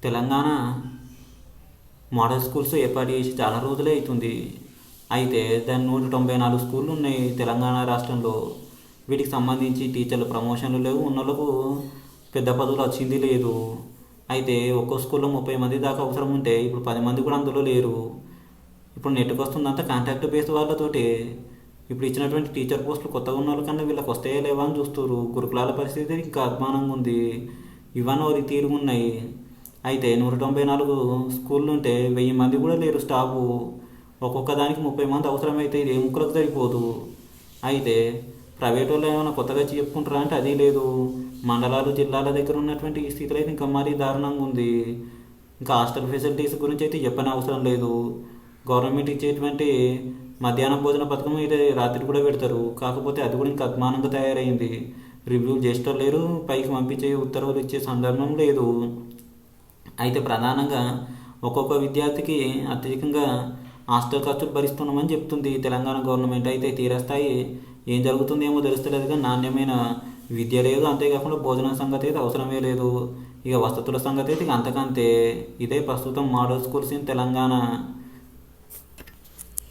Telangana model schools ఏర్పాటు చేసి చాలా రోజులే అవుతుంది. అయితే దాని 194 స్కూళ్ళు ఉన్నాయి తెలంగాణ రాష్ట్రంలో. వీటికి సంబంధించి టీచర్లు ప్రమోషన్లు లేవు, ఉన్నోళ్ళకు పెద్ద పదవులు వచ్చింది లేదు. అయితే ఒక్కో స్కూల్లో 30 మంది దాకా అవసరం ఉంటే ఇప్పుడు 10 మంది కూడా అందులో లేరు. ఇప్పుడు నెట్కి వస్తుందంతా కాంట్రాక్ట్ బేస్ వాళ్ళతోటి. ఇప్పుడు ఇచ్చినటువంటి టీచర్ పోస్టులు కొత్తగా ఉన్న వాళ్ళకన్నా వీళ్ళకి వస్తాయా లేవా అని చూస్తారు. గురుకులాల పరిస్థితి ఇంకా అధ్వానంగా ఉంది. ఇవన్నీ ఒక తీరుగా ఉన్నాయి. అయితే 194 స్కూళ్ళు ఉంటే 1000 మంది కూడా లేరు స్టాఫు. ఒక్కొక్క దానికి 30 మంది అవసరమైతే ఇది ఏ ముక్కలకు సరిపోదు. అయితే ప్రైవేట్ వాళ్ళు ఏమైనా కొత్తగా చెప్పుకుంటారా అంటే అది లేదు. మండలాలు జిల్లాల దగ్గర ఉన్నటువంటి ఈ స్థితిలో అయితే ఇంకా మరీ దారుణంగా ఉంది. ఇంకా హాస్టల్ ఫెసిలిటీస్ గురించి అయితే చెప్పని అవసరం లేదు. గవర్నమెంట్ ఇచ్చేటువంటి మధ్యాహ్నం భోజన పథకం అయితే రాత్రి కూడా పెడతారు. కాకపోతే అది కూడా ఇంకా అధ్వానంగా తయారైంది. రివ్యూలు చేస్తూ లేరు, పైకి పంపించే ఉత్తర్వులు ఇచ్చే సందర్భం లేదు. అయితే ప్రధానంగా ఒక్కొక్క విద్యార్థికి అత్యధికంగా హాస్టల్ ఖర్చులు భరిస్తున్నామని చెప్తుంది తెలంగాణ గవర్నమెంట్. అయితే తీరస్థాయి ఏం జరుగుతుందేమో తెలుస్తలేదు, కానీ నాణ్యమైన విద్య లేదు. అంతేకాకుండా భోజనం సంగతి అయితే అవసరమే లేదు. ఇక వసతుల సంగతి అయితే ఇక అంతకంతే. ఇదే ప్రస్తుతం మోడల్ స్కూల్స్ ఇన్ తెలంగాణ